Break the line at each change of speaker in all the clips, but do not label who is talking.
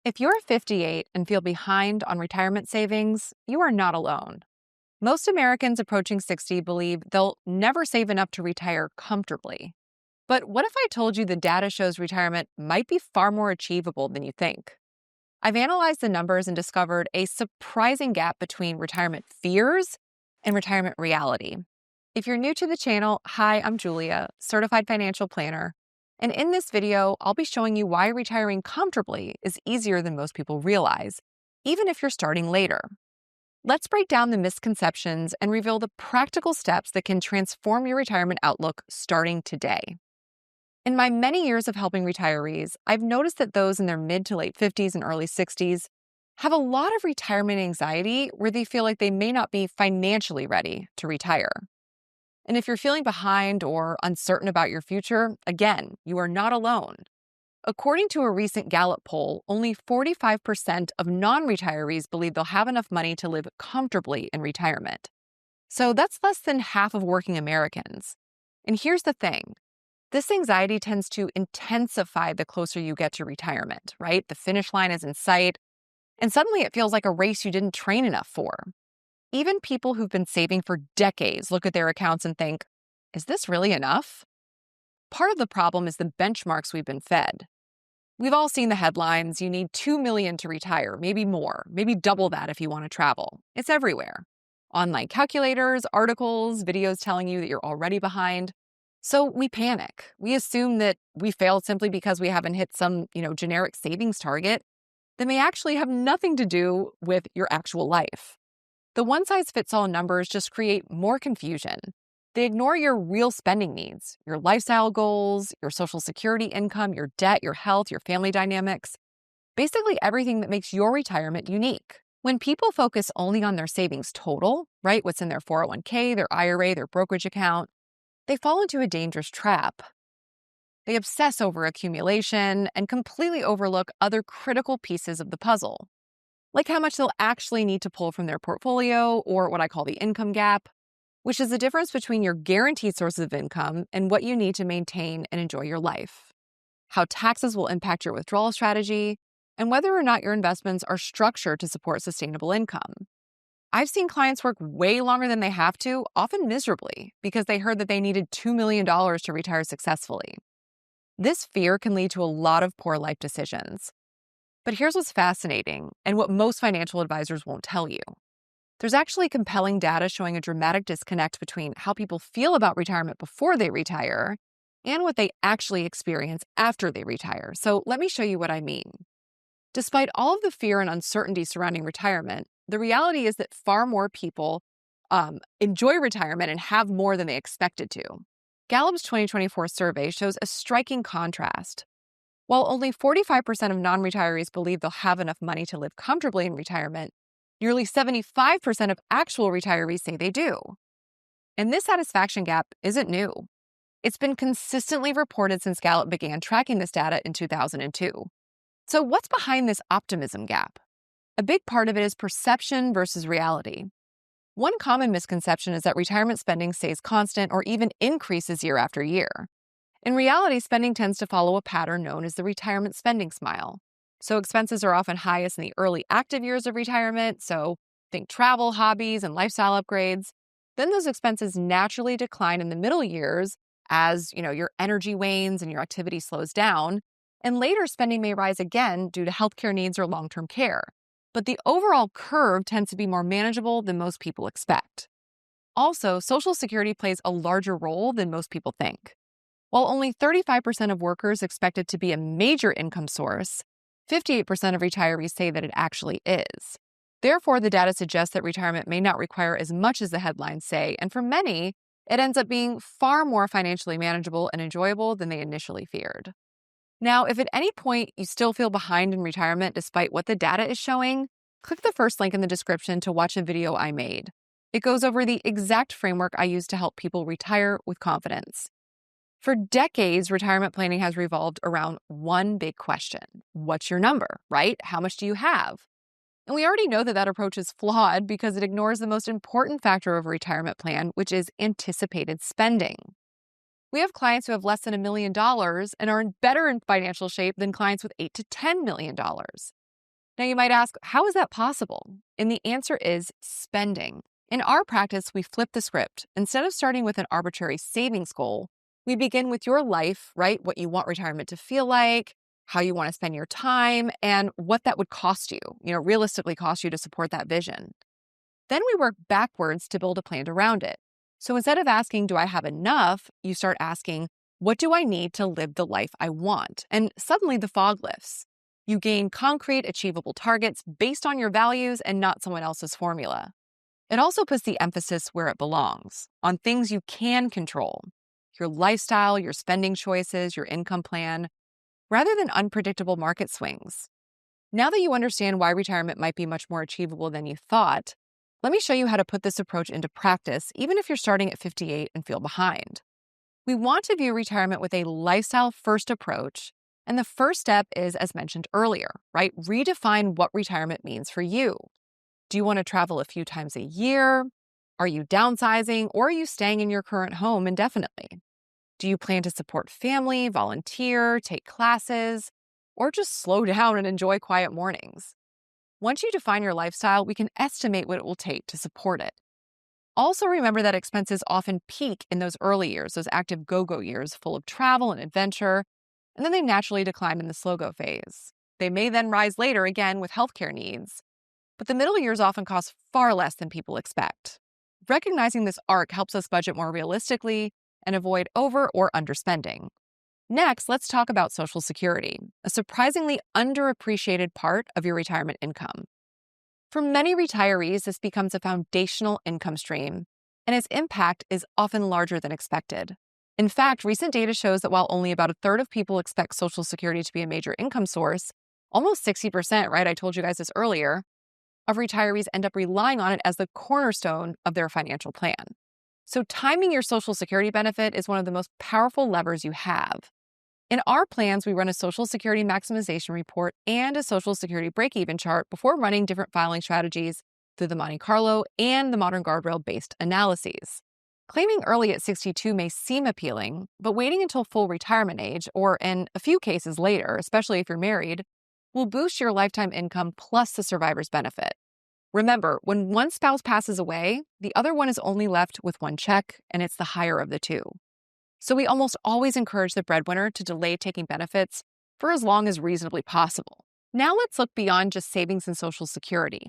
If you're 58 and feel behind on retirement savings, you are not alone. Most Americans approaching 60 believe they'll never save enough to retire comfortably. But what if I told you the data shows retirement might be far more achievable than you think? I've analyzed the numbers and discovered a surprising gap between retirement fears and retirement reality. If you're new to the channel, hi, I'm Julia, certified financial planner. And in this video, I'll be showing you why retiring comfortably is easier than most people realize, even if you're starting later. Let's break down the misconceptions and reveal the practical steps that can transform your retirement outlook starting today. In my many years of helping retirees, I've noticed that those in their mid to late 50s and early 60s have a lot of retirement anxiety where they feel like they may not be financially ready to retire. And if you're feeling behind or uncertain about your future, again, you are not alone. According to a recent Gallup poll, only 45% of non-retirees believe they'll have enough money to live comfortably in retirement. So that's less than half of working Americans. And here's the thing. This anxiety tends to intensify the closer you get to retirement, right? The finish line is in sight, and suddenly it feels like a race you didn't train enough for. Even people who've been saving for decades look at their accounts and think, is this really enough? Part of the problem is the benchmarks we've been fed. We've all seen the headlines, you need $2 million to retire, maybe more, maybe double that if you want to travel. It's everywhere. Online calculators, articles, videos telling you that you're already behind. So we panic. We assume that we failed simply because we haven't hit some, generic savings target that may actually have nothing to do with your actual life. The one-size-fits-all numbers just create more confusion. They ignore your real spending needs, your lifestyle goals, your social security income, your debt, your health, your family dynamics, basically everything that makes your retirement unique. When people focus only on their savings total, right, what's in their 401k, their IRA, their brokerage account, they fall into a dangerous trap. They obsess over accumulation and completely overlook other critical pieces of the puzzle, like how much they'll actually need to pull from their portfolio, or what I call the income gap, which is the difference between your guaranteed sources of income and what you need to maintain and enjoy your life, how taxes will impact your withdrawal strategy, and whether or not your investments are structured to support sustainable income. I've seen clients work way longer than they have to, often miserably, because they heard that they needed $2 million to retire successfully. This fear can lead to a lot of poor life decisions. But here's what's fascinating, and what most financial advisors won't tell you. There's actually compelling data showing a dramatic disconnect between how people feel about retirement before they retire and what they actually experience after they retire. So let me show you what I mean. Despite all of the fear and uncertainty surrounding retirement, the reality is that far more people enjoy retirement and have more than they expected to. Gallup's 2024 survey shows a striking contrast. While only 45% of non-retirees believe they'll have enough money to live comfortably in retirement, nearly 75% of actual retirees say they do. And this satisfaction gap isn't new. It's been consistently reported since Gallup began tracking this data in 2002. So what's behind this optimism gap? A big part of it is perception versus reality. One common misconception is that retirement spending stays constant or even increases year after year. In reality, spending tends to follow a pattern known as the retirement spending smile. So expenses are often highest in the early active years of retirement, so think travel, hobbies, and lifestyle upgrades. Then those expenses naturally decline in the middle years as, your energy wanes and your activity slows down. And later spending may rise again due to healthcare needs or long-term care. But the overall curve tends to be more manageable than most people expect. Also, Social Security plays a larger role than most people think. While only 35% of workers expect it to be a major income source, 58% of retirees say that it actually is. Therefore, the data suggests that retirement may not require as much as the headlines say, and for many, it ends up being far more financially manageable and enjoyable than they initially feared. Now, if at any point you still feel behind in retirement despite what the data is showing, click the first link in the description to watch a video I made. It goes over the exact framework I use to help people retire with confidence. For decades, retirement planning has revolved around one big question. What's your number, right? How much do you have? And we already know that that approach is flawed because it ignores the most important factor of a retirement plan, which is anticipated spending. We have clients who have less than $1 million and are in better financial shape than clients with $8 to $10 million. Now, you might ask, how is that possible? And the answer is spending. In our practice, we flip the script. Instead of starting with an arbitrary savings goal, we begin with your life, right? What you want retirement to feel like, how you want to spend your time, and what that would cost you, realistically cost you to support that vision. Then we work backwards to build a plan around it. So instead of asking, do I have enough? You start asking, what do I need to live the life I want? And suddenly the fog lifts. You gain concrete, achievable targets based on your values and not someone else's formula. It also puts the emphasis where it belongs, on things you can control: your lifestyle, your spending choices, your income plan, rather than unpredictable market swings. Now that you understand why retirement might be much more achievable than you thought, let me show you how to put this approach into practice, even if you're starting at 58 and feel behind. We want to view retirement with a lifestyle-first approach, and the first step is, as mentioned earlier, right? Redefine what retirement means for you. Do you want to travel a few times a year? Are you downsizing, or are you staying in your current home indefinitely? Do you plan to support family, volunteer, take classes, or just slow down and enjoy quiet mornings? Once you define your lifestyle, we can estimate what it will take to support it. Also, remember that expenses often peak in those early years, those active go-go years full of travel and adventure, and then they naturally decline in the slow-go phase. They may then rise later again with healthcare needs, but the middle years often cost far less than people expect. Recognizing this arc helps us budget more realistically and avoid over or underspending. Next, let's talk about Social Security, a surprisingly underappreciated part of your retirement income. For many retirees, this becomes a foundational income stream, and its impact is often larger than expected. In fact, recent data shows that while only about a third of people expect Social Security to be a major income source, almost 60%, right? I told you guys this earlier, of retirees end up relying on it as the cornerstone of their financial plan. So timing your Social Security benefit is one of the most powerful levers you have. In our plans, we run a Social Security maximization report and a Social Security break-even chart before running different filing strategies through the Monte Carlo and the modern guardrail-based analyses. Claiming early at 62 may seem appealing, but waiting until full retirement age, or in a few cases later, especially if you're married, will boost your lifetime income plus the survivor's benefit. Remember, when one spouse passes away, the other one is only left with one check, and it's the higher of the two. So we almost always encourage the breadwinner to delay taking benefits for as long as reasonably possible. Now let's look beyond just savings and Social Security.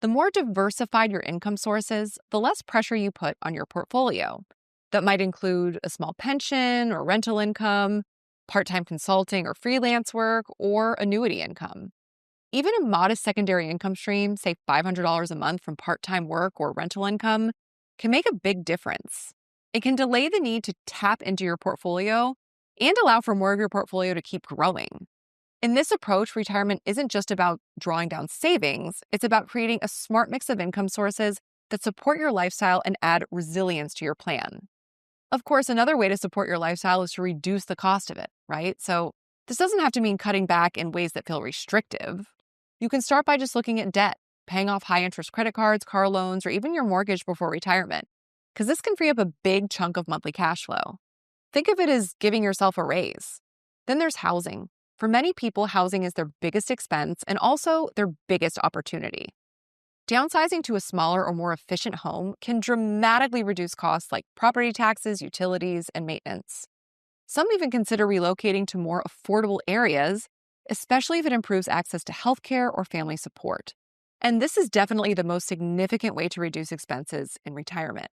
The more diversified your income sources, the less pressure you put on your portfolio. That might include a small pension or rental income, part-time consulting or freelance work, or annuity income. Even a modest secondary income stream, say $500 a month from part-time work or rental income, can make a big difference. It can delay the need to tap into your portfolio and allow for more of your portfolio to keep growing. In this approach, retirement isn't just about drawing down savings, it's about creating a smart mix of income sources that support your lifestyle and add resilience to your plan. Of course, another way to support your lifestyle is to reduce the cost of it, right? So this doesn't have to mean cutting back in ways that feel restrictive. You can start by just looking at debt, paying off high-interest credit cards, car loans, or even your mortgage before retirement, because this can free up a big chunk of monthly cash flow. Think of it as giving yourself a raise. Then there's housing. For many people, housing is their biggest expense and also their biggest opportunity. Downsizing to a smaller or more efficient home can dramatically reduce costs like property taxes, utilities, and maintenance. Some even consider relocating to more affordable areas, especially if it improves access to healthcare or family support. And this is definitely the most significant way to reduce expenses in retirement.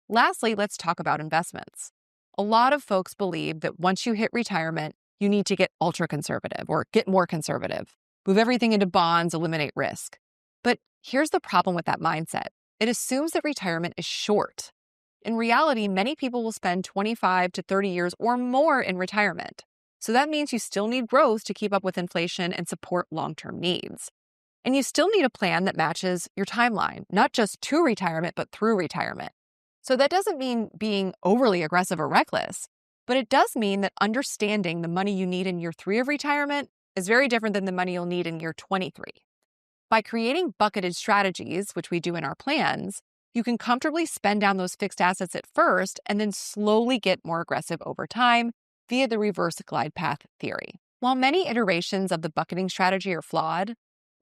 Lastly, let's talk about investments. A lot of folks believe that once you hit retirement, you need to get ultra conservative or get more conservative, move everything into bonds, eliminate risk. But here's the problem with that mindset. It assumes that retirement is short. In reality, many people will spend 25 to 30 years or more in retirement. So that means you still need growth to keep up with inflation and support long-term needs. And you still need a plan that matches your timeline, not just to retirement, but through retirement. So that doesn't mean being overly aggressive or reckless, but it does mean that understanding the money you need in year 3 of retirement is very different than the money you'll need in year 23. By creating bucketed strategies, which we do in our plans, you can comfortably spend down those fixed assets at first and then slowly get more aggressive over time via the reverse glide path theory. While many iterations of the bucketing strategy are flawed,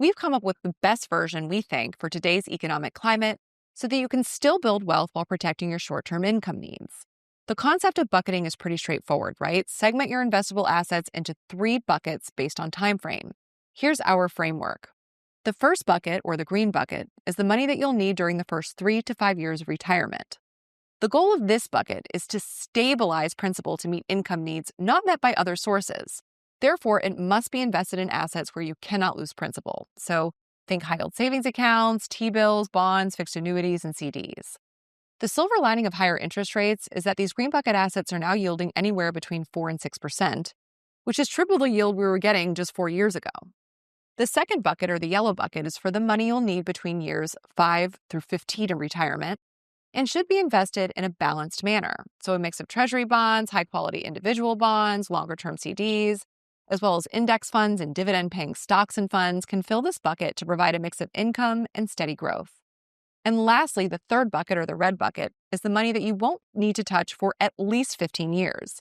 We've come up with the best version, we think, for today's economic climate so that you can still build wealth while protecting your short-term income needs. The concept of bucketing is pretty straightforward, right? Segment your investable assets into 3 buckets based on time frame. Here's our framework. The first bucket, or the green bucket, is the money that you'll need during the first 3 to 5 years of retirement. The goal of this bucket is to stabilize principal to meet income needs not met by other sources. Therefore, it must be invested in assets where you cannot lose principal. So think high-yield savings accounts, T-bills, bonds, fixed annuities, and CDs. The silver lining of higher interest rates is that these green bucket assets are now yielding anywhere between 4 and 6%, which is triple the yield we were getting just 4 years ago. The second bucket, or the yellow bucket, is for the money you'll need between years 5 through 15 in retirement and should be invested in a balanced manner. So a mix of treasury bonds, high-quality individual bonds, longer-term CDs, as well as index funds and dividend-paying stocks and funds can fill this bucket to provide a mix of income and steady growth. And lastly, the third bucket, or the red bucket, is the money that you won't need to touch for at least 15 years.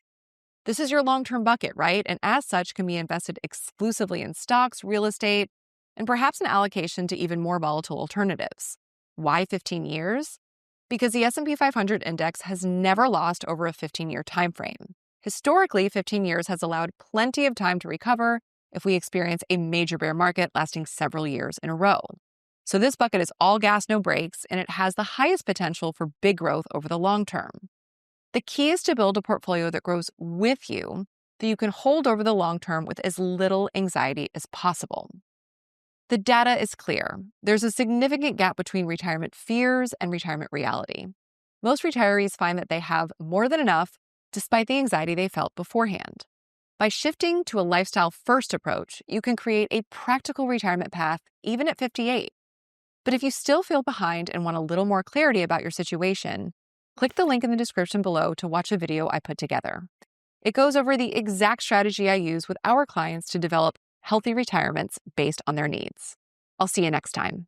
This is your long-term bucket, right? And as such, can be invested exclusively in stocks, real estate, and perhaps an allocation to even more volatile alternatives. Why 15 years? Because the S&P 500 index has never lost over a 15-year time frame. Historically, 15 years has allowed plenty of time to recover if we experience a major bear market lasting several years in a row. So this bucket is all gas, no brakes, and it has the highest potential for big growth over the long term. The key is to build a portfolio that grows with you, that you can hold over the long term with as little anxiety as possible. The data is clear. There's a significant gap between retirement fears and retirement reality. Most retirees find that they have more than enough despite the anxiety they felt beforehand. By shifting to a lifestyle-first approach, you can create a practical retirement path even at 58. But if you still feel behind and want a little more clarity about your situation, click the link in the description below to watch a video I put together. It goes over the exact strategy I use with our clients to develop healthy retirements based on their needs. I'll see you next time.